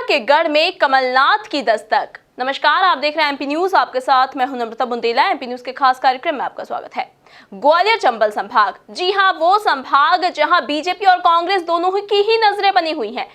के गढ़ में कमलनाथ की दस्तक। नमस्कार, आप देख रहे हैं एमपी न्यूज। आपके साथ मैं हूं नम्रता बुंदेला। एमपी न्यूज के खास कार्यक्रम में आपका स्वागत है। ग्वालियर चंबल संभाग, जी हां, वो संभाग जहां बीजेपी और कांग्रेस दोनों की ही नजरें बनी हुई हैं,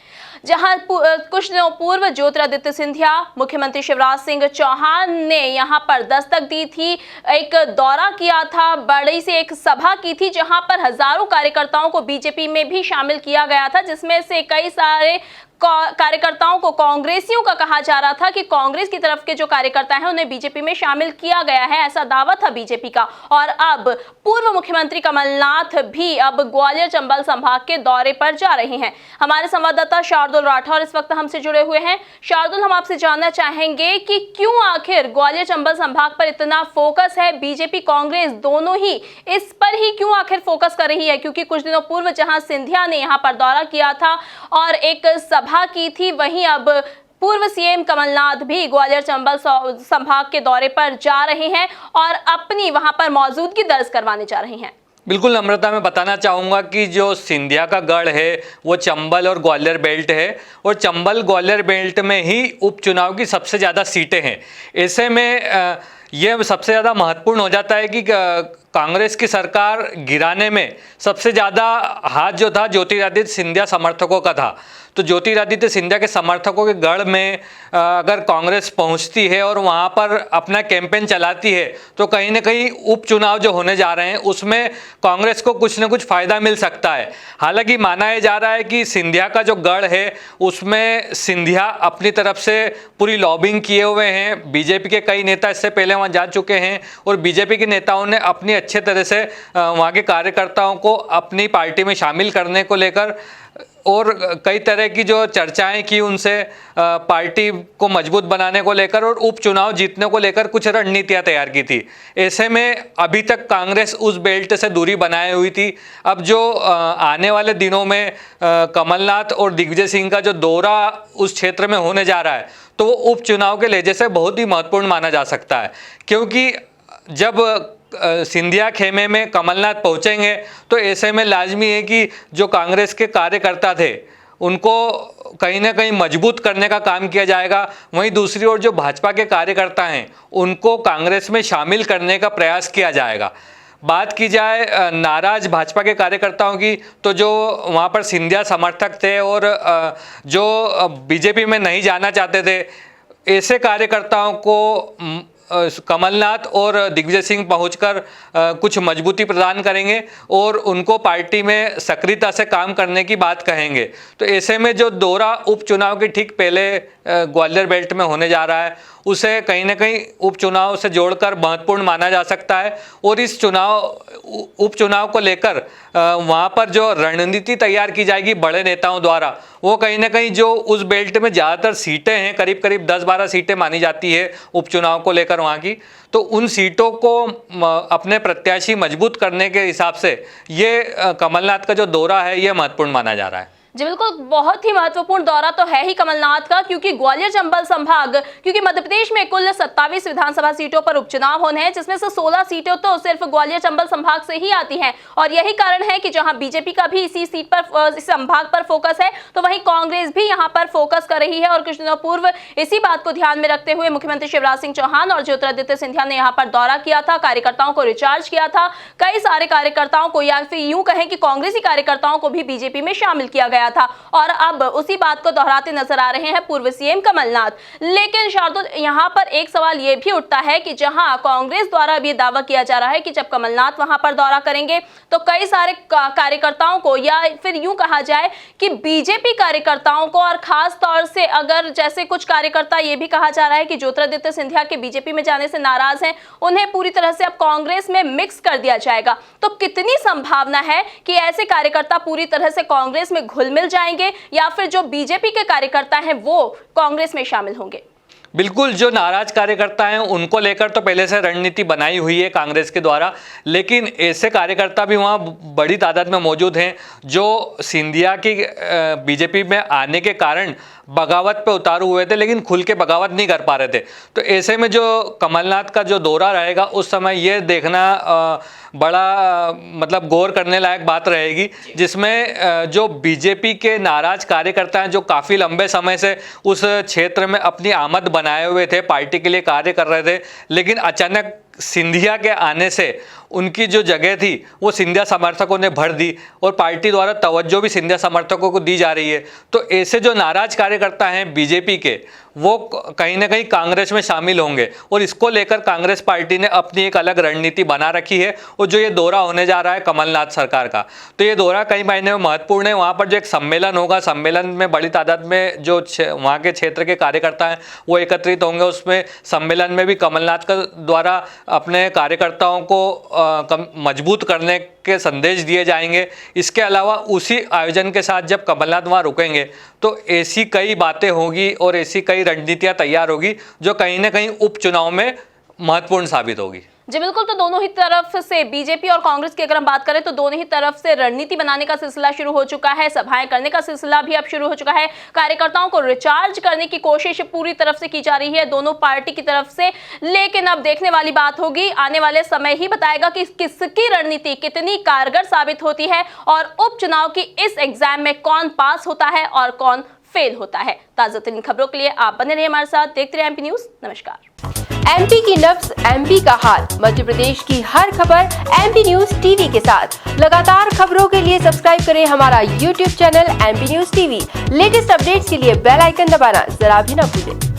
जहां कुछ दिनों पूर्व ज्योतिरादित्य सिंधिया, मुख्यमंत्री शिवराज सिंह चौहान ने यहां पर दस्तक दी थी, एक दौरा किया था, बड़ी सी एक सभा की थी जहां पर हजारों कार्यकर्ताओं को बीजेपी में भी शामिल किया गया था, जिसमें से कई सारे कार्यकर्ताओं को कांग्रेसियों का कहा जा रहा था कि कांग्रेस की तरफ के जो कार्यकर्ता हैं उन्हें बीजेपी में शामिल किया गया है, ऐसा दावा था बीजेपी का। और अब पूर्व मुख्यमंत्री कमलनाथ भी अब ग्वालियर चंबल संभाग के दौरे पर जा रहे हैं। हमारे संवाददाता शार्दुल राठौर इस वक्त हमसे जुड़े हुए हैं। शार्दुल, हम आपसे जानना चाहेंगे कि क्यों आखिर ग्वालियर चंबल संभाग पर इतना फोकस है, बीजेपी कांग्रेस दोनों ही इस पर ही क्यों आखिर फोकस कर रही है? क्योंकि कुछ दिनों पूर्व जहां सिंधिया ने यहां पर दौरा किया था और एक सभा की थी, वहीं अब पूर्व सीएम कमलनाथ भी ग्वालियर चंबल संभाग के दौरे पर जा रहे हैं और अपनी वहां पर मौजूदगी दर्ज करवाने जा रहे हैं। बिल्कुल नम्रता, मैं बताना चाहूँगा कि जो सिंधिया का गढ़ है वो चंबल और ग्वालियर बेल्ट है और चंबल ग्वालियर बेल्ट में ही उपचुनाव की सबसे ज़्यादा सीटें हैं। ऐसे में ये सबसे ज़्यादा महत्वपूर्ण हो जाता है कि कांग्रेस की सरकार गिराने में सबसे ज़्यादा हाथ जो था ज्योतिरादित्य सिंधिया समर्थकों का था। तो ज्योतिरादित्य सिंधिया के समर्थकों के गढ़ में अगर कांग्रेस पहुंचती है और वहां पर अपना कैंपेन चलाती है तो कहीं ना कहीं उपचुनाव जो होने जा रहे हैं उसमें कांग्रेस को कुछ ना कुछ फ़ायदा मिल सकता है। हालांकि माना जा रहा है कि सिंधिया का जो गढ़ है उसमें सिंधिया अपनी तरफ से पूरी लॉबिंग किए हुए हैं। बीजेपी के कई नेता इससे पहले वहाँ जा चुके हैं और बीजेपी के नेताओं ने अपनी अच्छे तरह से वहाँ के कार्यकर्ताओं को अपनी पार्टी में शामिल करने को लेकर और कई तरह की जो चर्चाएं की उनसे पार्टी को मजबूत बनाने को लेकर और उपचुनाव जीतने को लेकर कुछ रणनीतियां तैयार की थी। ऐसे में अभी तक कांग्रेस उस बेल्ट से दूरी बनाए हुई थी। अब जो आने वाले दिनों में कमलनाथ और दिग्विजय सिंह का जो दौरा उस क्षेत्र में होने जा रहा है तो वो उपचुनाव के लिहाज से बहुत ही महत्वपूर्ण माना जा सकता है, क्योंकि जब सिंधिया खेमे में कमलनाथ पहुंचेंगे तो ऐसे में लाजमी है कि जो कांग्रेस के कार्यकर्ता थे उनको कहीं ना कहीं मजबूत करने का काम किया जाएगा। वहीं दूसरी ओर जो भाजपा के कार्यकर्ता हैं उनको कांग्रेस में शामिल करने का प्रयास किया जाएगा। बात की जाए नाराज भाजपा के कार्यकर्ताओं की, तो जो वहाँ पर सिंधिया समर्थक थे और जो बीजेपी में नहीं जाना चाहते थे, ऐसे कार्यकर्ताओं को कमलनाथ और दिग्विजय सिंह पहुंचकर कुछ मजबूती प्रदान करेंगे और उनको पार्टी में सक्रियता से काम करने की बात कहेंगे। तो ऐसे में जो दौरा उपचुनाव के ठीक पहले ग्वालियर बेल्ट में होने जा रहा है उसे कहीं ना कहीं उपचुनाव से जोड़कर महत्वपूर्ण माना जा सकता है और इस उपचुनाव को लेकर वहाँ पर जो रणनीति तैयार की जाएगी बड़े नेताओं द्वारा, वो कहीं ना कहीं जो उस बेल्ट में ज़्यादातर सीटें हैं, करीब करीब 10-12 सीटें मानी जाती है उपचुनाव को लेकर वहाँ की, तो उन सीटों को अपने प्रत्याशी मजबूत करने के हिसाब से ये कमलनाथ का जो दौरा है ये महत्वपूर्ण माना जा रहा है। जी बिल्कुल, बहुत ही महत्वपूर्ण दौरा तो है ही कमलनाथ का, क्योंकि ग्वालियर चंबल संभाग, क्योंकि मध्य प्रदेश में कुल 27 विधानसभा सीटों पर उपचुनाव होने हैं, जिसमें से 16 सीटें तो सिर्फ ग्वालियर चंबल संभाग से ही आती हैं। और यही कारण है कि जहां बीजेपी का भी इसी सीट पर, इस संभाग पर फोकस है, तो वहीं कांग्रेस भी यहां पर फोकस कर रही है। और कुछ दिनों पूर्व इसी बात को ध्यान में रखते हुए मुख्यमंत्री शिवराज सिंह चौहान और ज्योतिरादित्य सिंधिया ने यहाँ पर दौरा किया था, कार्यकर्ताओं को रिचार्ज किया था। कई सारे कार्यकर्ताओं को, या फिर यूं कहें कि कांग्रेसी कार्यकर्ताओं को भी बीजेपी में शामिल किया गया था और अब उसी बात को दोहराते नजर आ रहे हैं पूर्व सीएम कमलनाथ। लेकिन शार्दुल, यहाँ पर एक सवाल यह भी उठता है कि जहां कांग्रेस द्वारा भी दावा किया जा रहा है कि जब कमलनाथ वहां पर दौरा करेंगे तो कई सारे कार्यकर्ताओं को, या फिर यूं कहा जाए कि बीजेपी कार्यकर्ताओं को, और खास तौर से अगर जैसे कुछ कार्यकर्ता ये भी कहा जा रहा है कि ज्योतिरादित्य सिंधिया के बीजेपी में जाने से नाराज हैं, उन्हें पूरी तरह से अब कांग्रेस में मिक्स कर दिया जाएगा। तो कितनी संभावना है कि ऐसे कार्यकर्ता पूरी तरह से कांग्रेस में घुल मिल जाएंगे या फिर जो बीजेपी के कार्यकर्ता हैं वो कांग्रेस में शामिल होंगे? बिल्कुल, जो नाराज कार्यकर्ता हैं उनको लेकर तो पहले से रणनीति बनाई हुई है कांग्रेस के द्वारा, लेकिन ऐसे कार्यकर्ता भी वहाँ बड़ी तादाद में मौजूद हैं जो सिंधिया की बीजेपी में आने के कारण बगावत पे उतारू हुए थे, लेकिन खुल के बगावत नहीं कर पा रहे थे। तो ऐसे में जो कमलनाथ का जो दौरा रहेगा उस समय ये देखना बड़ा मतलब गौर करने लायक बात रहेगी, जिसमें जो बीजेपी के नाराज कार्यकर्ता हैं जो काफ़ी लंबे समय से उस क्षेत्र में अपनी आमद बनाए हुए थे, पार्टी के लिए कार्य कर रहे थे, लेकिन अचानक सिंधिया के आने से उनकी जो जगह थी वो सिंधिया समर्थकों ने भर दी और पार्टी द्वारा तवज्जो भी सिंधिया समर्थकों को दी जा रही है। तो ऐसे जो नाराज कार्यकर्ता हैं बीजेपी के, वो कहीं ना कहीं कांग्रेस में शामिल होंगे और इसको लेकर कांग्रेस पार्टी ने अपनी एक अलग रणनीति बना रखी है। और जो ये दौरा होने जा रहा है कमलनाथ सरकार का, तो ये दौरा कई मायने में महत्वपूर्ण है। वहाँ पर जो एक सम्मेलन होगा, सम्मेलन में बड़ी तादाद में जो वहाँ के क्षेत्र के कार्यकर्ता हैं वो एकत्रित होंगे। उसमें सम्मेलन में भी कमलनाथ का द्वारा अपने कार्यकर्ताओं को मजबूत करने के संदेश दिए जाएंगे। इसके अलावा उसी आयोजन के साथ जब कमलनाथ वहाँ रुकेंगे तो ऐसी कई बातें होगी और ऐसी कई रणनीतियाँ तैयार होगी जो कहीं ना कहीं उपचुनाव में महत्वपूर्ण साबित होगी। जी बिल्कुल, तो दोनों ही तरफ से बीजेपी और कांग्रेस की अगर हम बात करें तो दोनों ही तरफ से रणनीति बनाने का सिलसिला शुरू हो चुका है, सभाएं करने का सिलसिला भी अब शुरू हो चुका है, कार्यकर्ताओं को रिचार्ज करने की कोशिश पूरी तरफ से की जा रही है दोनों पार्टी की तरफ से। लेकिन अब देखने वाली बात होगी, आने वाले समय ही बताएगा कि किसकी रणनीति कितनी कारगर साबित होती है और उपचुनाव की इस एग्जाम में कौन पास होता है और कौन फेल होता है। ताजा तरीन खबरों के लिए आप बने रहिए हमारे साथ, देखते रहिए एमपी न्यूज। नमस्कार। एमपी की नब्ज, एमपी का हाल, मध्य प्रदेश की हर खबर एमपी न्यूज टीवी के साथ। लगातार खबरों के लिए सब्सक्राइब करें हमारा YouTube channel MP news TV. Latest updates के लिए बेल आइकन दबाना जरा भी न भूलें।